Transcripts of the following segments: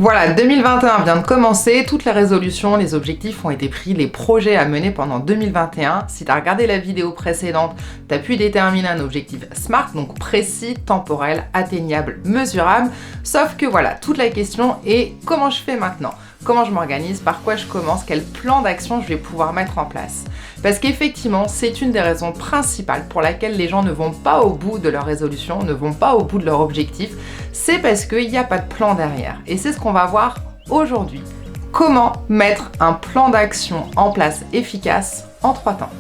Voilà, 2021 vient de commencer, toutes les résolutions, les objectifs ont été pris, les projets à mener pendant 2021. Si tu as regardé la vidéo précédente, tu as pu déterminer un objectif SMART, donc précis, temporel, atteignable, mesurable. Sauf que voilà, toute la question est comment je fais maintenant ? Comment je m'organise, par quoi je commence, quel plan d'action je vais pouvoir mettre en place. Parce qu'effectivement, c'est une des raisons principales pour laquelle les gens ne vont pas au bout de leur résolution, ne vont pas au bout de leur objectif, c'est parce qu'il n'y a pas de plan derrière. Et c'est ce qu'on va voir aujourd'hui. Comment mettre un plan d'action en place efficace en 3 temps.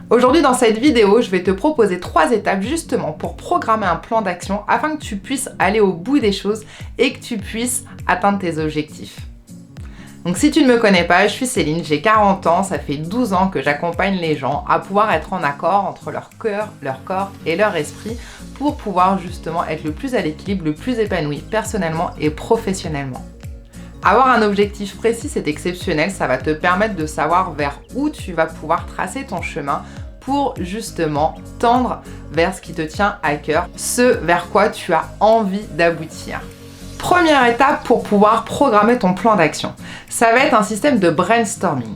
Aujourd'hui dans cette vidéo, je vais te proposer 3 étapes justement pour programmer un plan d'action afin que tu puisses aller au bout des choses et que tu puisses atteindre tes objectifs. Donc si tu ne me connais pas, je suis Céline, j'ai 40 ans, ça fait 12 ans que j'accompagne les gens à pouvoir être en accord entre leur cœur, leur corps et leur esprit pour pouvoir justement être le plus à l'équilibre, le plus épanoui personnellement et professionnellement. Avoir un objectif précis, c'est exceptionnel, ça va te permettre de savoir vers où tu vas pouvoir tracer ton chemin pour justement tendre vers ce qui te tient à cœur, ce vers quoi tu as envie d'aboutir. Première étape pour pouvoir programmer ton plan d'action, ça va être un système de brainstorming.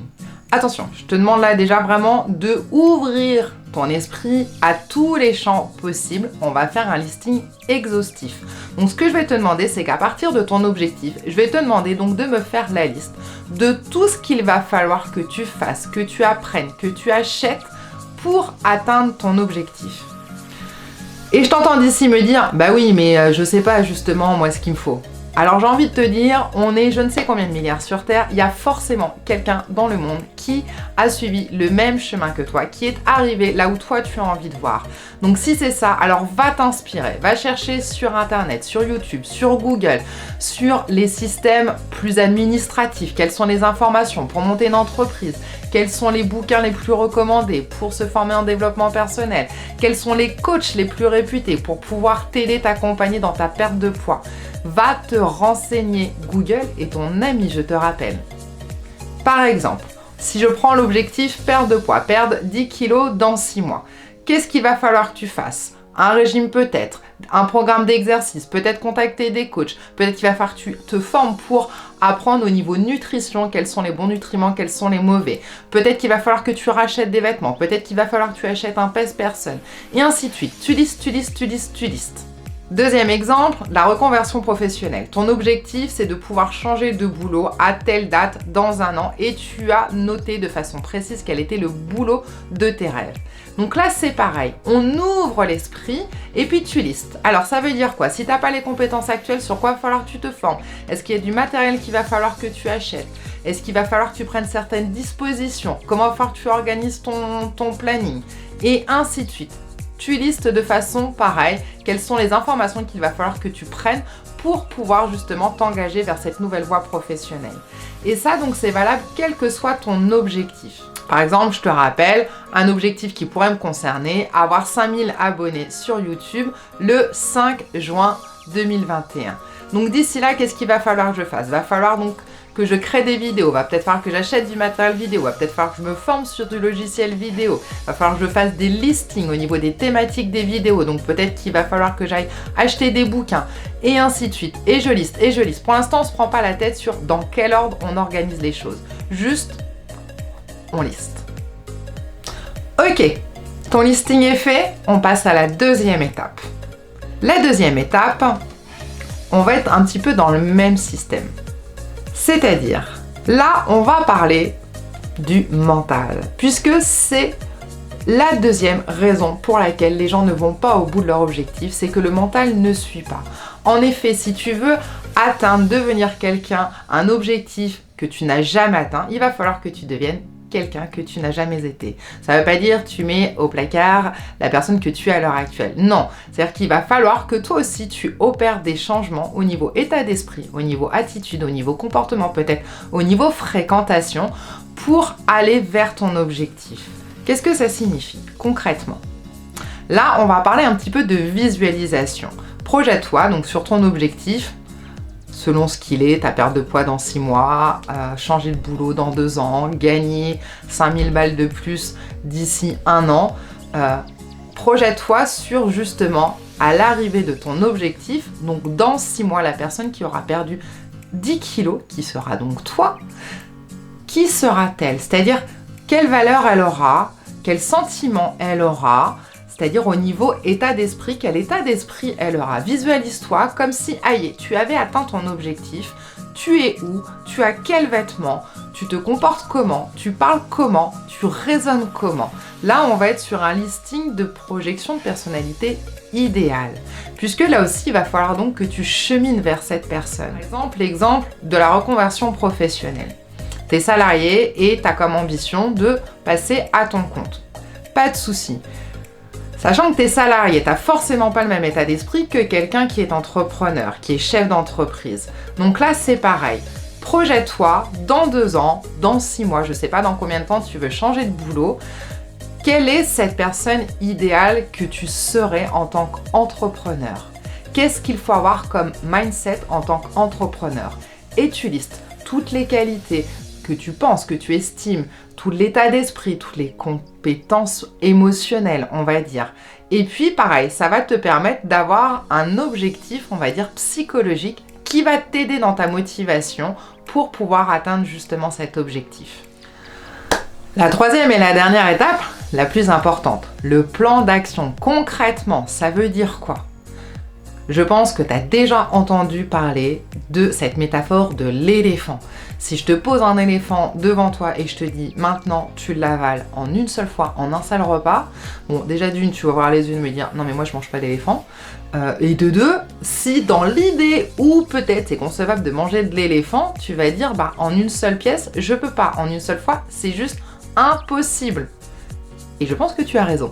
Attention, je te demande là déjà vraiment de ouvrir ton esprit à tous les champs possibles. On va faire un listing exhaustif. Donc ce que je vais te demander, c'est qu'à partir de ton objectif, je vais te demander donc de me faire la liste de tout ce qu'il va falloir que tu fasses, que tu apprennes, que tu achètes pour atteindre ton objectif. Et je t'entends d'ici me dire, bah oui, mais je sais pas justement moi ce qu'il me faut. Alors j'ai envie de te dire, on est je ne sais combien de milliards sur Terre, il y a forcément quelqu'un dans le monde qui a suivi le même chemin que toi, qui est arrivé là où toi tu as envie de voir. Donc si c'est ça, alors va t'inspirer, va chercher sur Internet, sur YouTube, sur Google, sur les systèmes plus administratifs, quelles sont les informations pour monter une entreprise, quels sont les bouquins les plus recommandés pour se former en développement personnel, quels sont les coachs les plus réputés pour pouvoir t'aider, t'accompagner dans ta perte de poids. Va te renseigner, Google est ton ami, je te rappelle. Par exemple, si je prends l'objectif perte de poids, perdre 10 kilos dans 6 mois, qu'est-ce qu'il va falloir que tu fasses ? Un régime peut-être, un programme d'exercice, peut-être contacter des coachs, peut-être qu'il va falloir que tu te formes pour apprendre au niveau nutrition quels sont les bons nutriments, quels sont les mauvais. Peut-être qu'il va falloir que tu rachètes des vêtements, peut-être qu'il va falloir que tu achètes un pèse-personne, et ainsi de suite. Tu listes. Deuxième exemple, la reconversion professionnelle. Ton objectif, c'est de pouvoir changer de boulot à telle date dans 1 an et tu as noté de façon précise quel était le boulot de tes rêves. Donc là, c'est pareil. On ouvre l'esprit et puis tu listes. Alors, ça veut dire quoi ? Si tu n'as pas les compétences actuelles, sur quoi il va falloir que tu te formes ? Est-ce qu'il y a du matériel qu'il va falloir que tu achètes ? Est-ce qu'il va falloir que tu prennes certaines dispositions ? Comment va falloir que tu organises ton planning ? Et ainsi de suite. Tu listes de façon pareille quelles sont les informations qu'il va falloir que tu prennes pour pouvoir justement t'engager vers cette nouvelle voie professionnelle. Et ça donc c'est valable quel que soit ton objectif. Par exemple, je te rappelle, un objectif qui pourrait me concerner, avoir 5000 abonnés sur YouTube le 5 juin 2021. Donc d'ici là, qu'est-ce qu'il va falloir que je fasse ? Va falloir donc que je crée des vidéos, va peut-être falloir que j'achète du matériel vidéo, va peut-être falloir que je me forme sur du logiciel vidéo, va falloir que je fasse des listings au niveau des thématiques des vidéos, donc peut-être qu'il va falloir que j'aille acheter des bouquins, et ainsi de suite. Et je liste. Pour l'instant, on ne se prend pas la tête sur dans quel ordre on organise les choses. Juste, on liste. Ok, ton listing est fait, on passe à la deuxième étape. La deuxième étape, on va être un petit peu dans le même système. C'est-à-dire, là, on va parler du mental, puisque c'est la deuxième raison pour laquelle les gens ne vont pas au bout de leur objectif, c'est que le mental ne suit pas. En effet, si tu veux atteindre, devenir quelqu'un, un objectif que tu n'as jamais atteint, il va falloir que tu deviennes quelqu'un que tu n'as jamais été. Ça ne veut pas dire tu mets au placard la personne que tu es à l'heure actuelle. Non, c'est-à-dire qu'il va falloir que toi aussi tu opères des changements au niveau état d'esprit, au niveau attitude, au niveau comportement peut-être, au niveau fréquentation pour aller vers ton objectif. Qu'est-ce que ça signifie concrètement? Là, on va parler un petit peu de visualisation. Projette-toi donc sur ton objectif, selon ce qu'il est, ta perte de poids dans 6 mois, changer de boulot dans 2 ans, gagner 5000 balles de plus d'ici 1 an. Projette-toi sur justement à l'arrivée de ton objectif, donc dans 6 mois, la personne qui aura perdu 10 kilos, qui sera donc toi, qui sera-t-elle? C'est-à-dire quelle valeur elle aura, quel sentiment elle aura, c'est-à-dire au niveau état d'esprit, quel état d'esprit elle aura. Visualise-toi comme si, aïe, tu avais atteint ton objectif, tu es où, tu as quels vêtements, tu te comportes comment, tu parles comment, tu raisonnes comment. Là, on va être sur un listing de projection de personnalité idéale. Puisque là aussi, il va falloir donc que tu chemines vers cette personne. Par exemple, l'exemple de la reconversion professionnelle. Tu es salarié et tu as comme ambition de passer à ton compte. Pas de souci. Sachant que tu es salarié, tu n'as forcément pas le même état d'esprit que quelqu'un qui est entrepreneur, qui est chef d'entreprise. Donc là, c'est pareil. Projette-toi dans 2 ans, dans 6 mois, je ne sais pas dans combien de temps tu veux changer de boulot. Quelle est cette personne idéale que tu serais en tant qu'entrepreneur? Qu'est-ce qu'il faut avoir comme mindset en tant qu'entrepreneur? Et tu listes toutes les qualités que tu penses, que tu estimes, tout l'état d'esprit, toutes les compétences émotionnelles, on va dire. Et puis, pareil, ça va te permettre d'avoir un objectif, on va dire, psychologique qui va t'aider dans ta motivation pour pouvoir atteindre justement cet objectif. La troisième et la dernière étape, la plus importante, le plan d'action. Concrètement, ça veut dire quoi? Je pense que tu as déjà entendu parler de cette métaphore de l'éléphant. Si je te pose un éléphant devant toi et je te dis maintenant tu l'avales en une seule fois, en un seul repas, bon déjà d'une tu vas voir les yeux de me dire non mais moi je mange pas d'éléphant, et de deux, si dans l'idée où peut-être c'est concevable de manger de l'éléphant, tu vas dire bah en une seule pièce je peux pas, en une seule fois c'est juste impossible. Et je pense que tu as raison.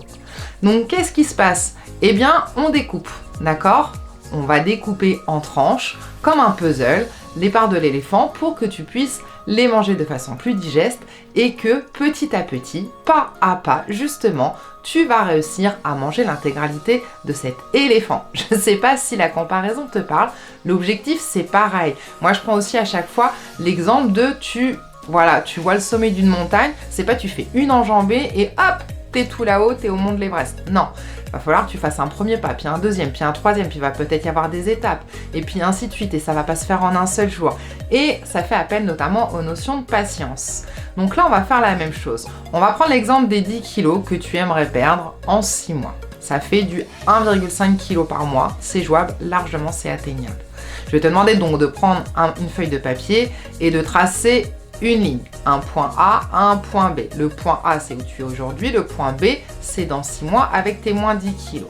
Donc qu'est-ce qui se passe? Eh bien on découpe, d'accord? On va découper en tranches, comme un puzzle, les parts de l'éléphant pour que tu puisses les manger de façon plus digeste et que petit à petit, pas à pas, justement, tu vas réussir à manger l'intégralité de cet éléphant. Je ne sais pas si la comparaison te parle, l'objectif c'est pareil. Moi je prends aussi à chaque fois l'exemple de tu vois le sommet d'une montagne, c'est pas tu fais une enjambée et hop, t'es tout là-haut, t'es au mont de l'Everest. Non, il va falloir que tu fasses un premier pas, puis un deuxième, puis un troisième, puis il va peut-être y avoir des étapes, et puis ainsi de suite, et ça va pas se faire en un seul jour. Et ça fait appel notamment aux notions de patience. Donc là, on va faire la même chose. On va prendre l'exemple des 10 kilos que tu aimerais perdre en 6 mois. Ça fait du 1,5 kg par mois, c'est jouable, largement c'est atteignable. Je vais te demander donc de prendre une feuille de papier et de tracer une ligne, un point A, un point B. Le point A, c'est où tu es aujourd'hui. Le point B, c'est dans 6 mois avec tes moins 10 kilos.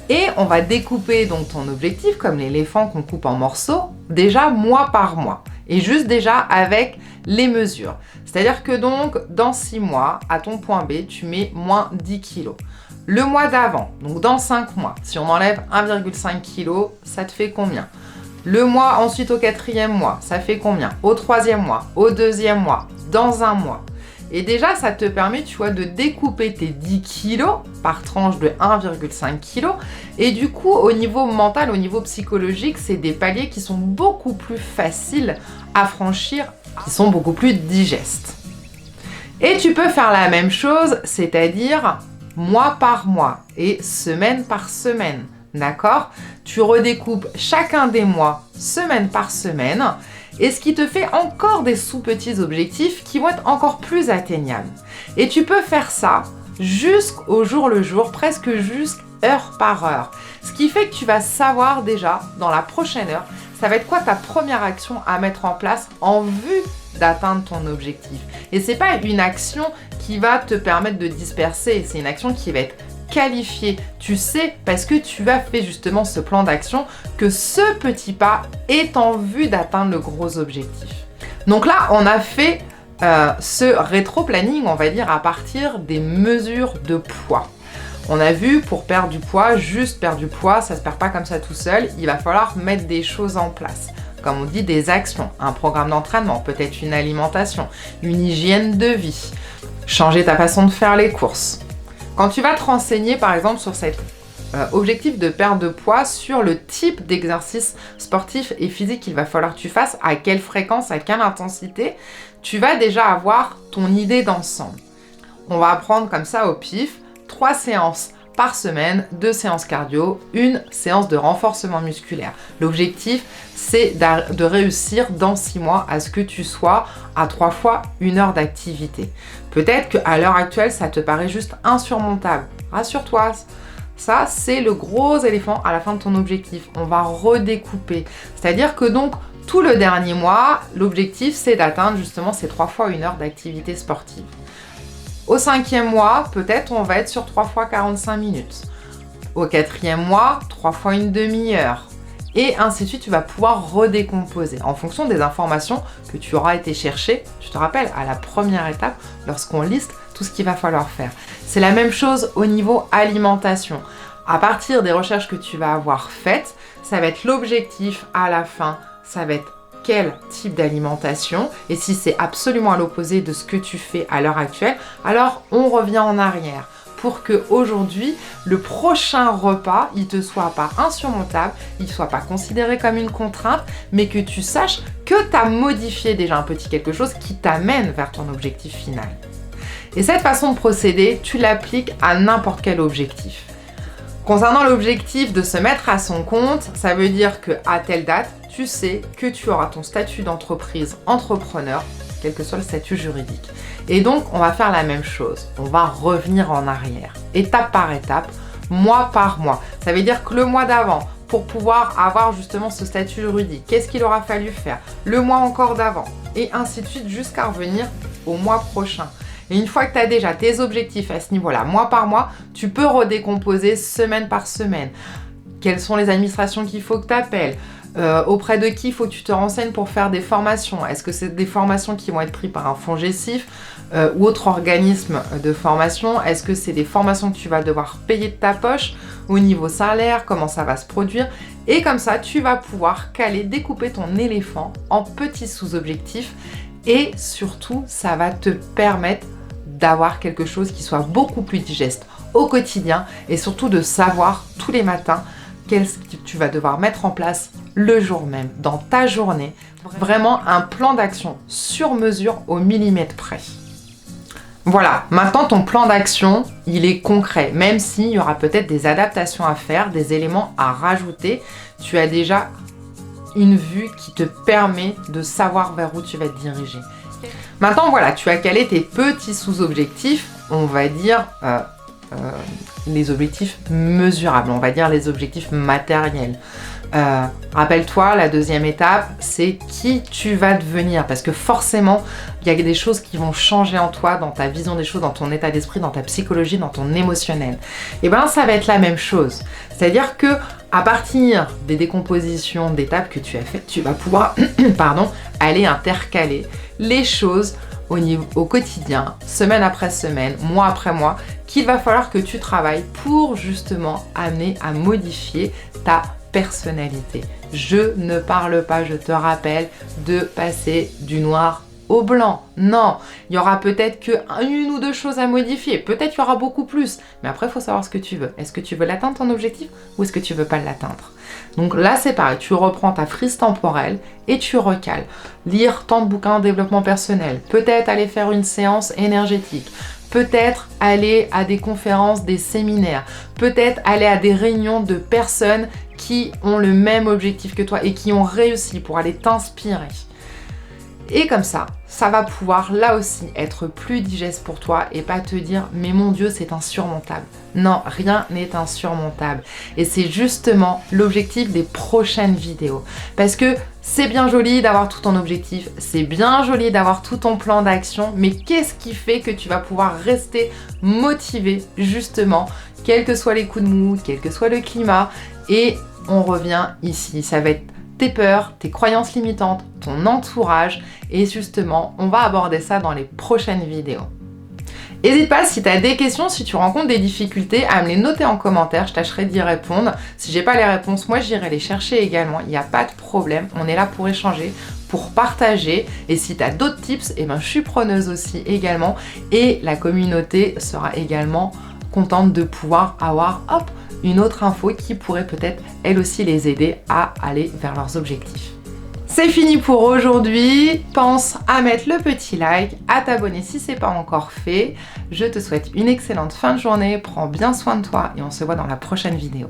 Et on va découper donc ton objectif, comme l'éléphant qu'on coupe en morceaux, déjà mois par mois. Et juste déjà avec les mesures. C'est-à-dire que donc, dans 6 mois, à ton point B, tu mets moins 10 kilos. Le mois d'avant, donc dans 5 mois, si on enlève 1,5 kg, ça te fait combien? Le mois ensuite au 4e mois, ça fait combien? Au 3e mois, au 2e mois, dans un mois. Et déjà, ça te permet, tu vois, de découper tes 10 kilos par tranche de 1,5 kg. Et du coup, au niveau mental, au niveau psychologique, c'est des paliers qui sont beaucoup plus faciles à franchir, qui sont beaucoup plus digestes. Et tu peux faire la même chose, c'est-à-dire mois par mois et semaine par semaine. D'accord? Tu redécoupes chacun des mois, semaine par semaine, et ce qui te fait encore des sous-petits objectifs qui vont être encore plus atteignables. Et tu peux faire ça jusqu'au jour le jour, presque juste heure par heure. Ce qui fait que tu vas savoir déjà, dans la prochaine heure, ça va être quoi ta première action à mettre en place en vue d'atteindre ton objectif. Et c'est pas une action qui va te permettre de disperser, c'est une action qui va être qualifié. Tu sais, parce que tu as fait justement ce plan d'action, que ce petit pas est en vue d'atteindre le gros objectif. Donc là, on a fait ce rétro-planning, on va dire, à partir des mesures de poids. On a vu, pour perdre du poids, juste perdre du poids, ça se perd pas comme ça tout seul, il va falloir mettre des choses en place. Comme on dit, des actions, un programme d'entraînement, peut-être une alimentation, une hygiène de vie, changer ta façon de faire les courses. Quand tu vas te renseigner, par exemple, sur cet objectif de perte de poids, sur le type d'exercice sportif et physique qu'il va falloir que tu fasses, à quelle fréquence, à quelle intensité, tu vas déjà avoir ton idée d'ensemble. On va apprendre comme ça au pif, 3 séances par semaine, 2 séances cardio, 1 séance de renforcement musculaire. L'objectif, c'est de réussir dans 6 mois à ce que tu sois à 3 fois 1 heure d'activité. Peut-être qu'à l'heure actuelle, ça te paraît juste insurmontable. Rassure-toi, ça, c'est le gros éléphant à la fin de ton objectif. On va redécouper. C'est-à-dire que donc, tout le dernier mois, l'objectif, c'est d'atteindre justement ces 3 fois 1 heure d'activité sportive. Au 5e mois, peut-être on va être sur 3 fois 45 minutes. Au 4e mois, 3 fois une demi-heure. Et ainsi de suite, tu vas pouvoir redécomposer en fonction des informations que tu auras été chercher. Tu te rappelles, à la première étape, lorsqu'on liste tout ce qu'il va falloir faire. C'est la même chose au niveau alimentation. À partir des recherches que tu vas avoir faites, ça va être l'objectif à la fin, ça va être quel type d'alimentation, et si c'est absolument à l'opposé de ce que tu fais à l'heure actuelle, alors on revient en arrière pour que aujourd'hui le prochain repas il te soit pas insurmontable, il soit pas considéré comme une contrainte, mais que tu saches que tu as modifié déjà un petit quelque chose qui t'amène vers ton objectif final. Et cette façon de procéder, tu l'appliques à n'importe quel objectif. Concernant l'objectif de se mettre à son compte, ça veut dire qu'à telle date, tu sais que tu auras ton statut d'entreprise entrepreneur, quel que soit le statut juridique. Et donc, on va faire la même chose. On va revenir en arrière, étape par étape, mois par mois. Ça veut dire que le mois d'avant, pour pouvoir avoir justement ce statut juridique, qu'est-ce qu'il aura fallu faire? Le mois encore d'avant, et ainsi de suite jusqu'à revenir au mois prochain. Et une fois que tu as déjà tes objectifs à ce niveau-là, mois par mois, tu peux redécomposer semaine par semaine. Quelles sont les administrations qu'il faut que tu appelles? Auprès de qui il faut que tu te renseignes pour faire des formations? Est-ce que c'est des formations qui vont être prises par un FONGECIF ou autre organisme de formation? Est-ce que c'est des formations que tu vas devoir payer de ta poche au niveau salaire? Comment ça va se produire? Et comme ça, tu vas pouvoir caler, découper ton éléphant en petits sous-objectifs et surtout, ça va te permettre d'avoir quelque chose qui soit beaucoup plus digeste au quotidien et surtout de savoir tous les matins qu'est-ce que tu vas devoir mettre en place le jour même, dans ta journée. Vraiment un plan d'action sur mesure au millimètre près. Voilà, maintenant ton plan d'action, il est concret, même s'il y aura peut-être des adaptations à faire, des éléments à rajouter. Tu as déjà une vue qui te permet de savoir vers où tu vas te diriger. Maintenant, voilà, tu as calé tes petits sous-objectifs, on va dire les objectifs mesurables, on va dire les objectifs matériels. Rappelle-toi, la deuxième étape, c'est qui tu vas devenir, parce que forcément, il y a des choses qui vont changer en toi, dans ta vision des choses, dans ton état d'esprit, dans ta psychologie, dans ton émotionnel. Et bien, ça va être la même chose. C'est-à-dire que à partir des décompositions d'étapes que tu as faites, tu vas pouvoir aller intercaler les choses au quotidien, semaine après semaine, mois après mois, qu'il va falloir que tu travailles pour justement amener à modifier ta personnalité. Je ne parle pas, je te rappelle, de passer du noir au blanc. Non, il y aura peut-être qu'une ou deux choses à modifier. Peut-être qu'il y aura beaucoup plus. Mais après, il faut savoir ce que tu veux. Est-ce que tu veux l'atteindre ton objectif ou est-ce que tu veux pas l'atteindre? Donc là, c'est pareil. Tu reprends ta frise temporelle et tu recales. Lire tant de bouquins en développement personnel. Peut-être aller faire une séance énergétique. Peut-être aller à des conférences, des séminaires. Peut-être aller à des réunions de personnes qui ont le même objectif que toi et qui ont réussi pour aller t'inspirer. Et comme ça, ça va pouvoir là aussi être plus digeste pour toi et pas te dire « mais mon Dieu, c'est insurmontable ». Non, rien n'est insurmontable. Et c'est justement l'objectif des prochaines vidéos. Parce que c'est bien joli d'avoir tout ton objectif, c'est bien joli d'avoir tout ton plan d'action, mais qu'est-ce qui fait que tu vas pouvoir rester motivé justement, quels que soient les coups de mou, quel que soit le climat? Et on revient ici, ça va être tes peurs, tes croyances limitantes, ton entourage et justement, on va aborder ça dans les prochaines vidéos. N'hésite pas, si tu as des questions, si tu rencontres des difficultés, à me les noter en commentaire, je tâcherai d'y répondre. Si j'ai pas les réponses, moi j'irai les chercher également, il n'y a pas de problème, on est là pour échanger, pour partager. Et si tu as d'autres tips, eh ben, je suis preneuse aussi également. Et la communauté sera également contente de pouvoir avoir une autre info qui pourrait peut-être elle aussi les aider à aller vers leurs objectifs. C'est fini pour aujourd'hui, pense à mettre le petit like, à t'abonner si c'est pas encore fait. Je te souhaite une excellente fin de journée, prends bien soin de toi et on se voit dans la prochaine vidéo.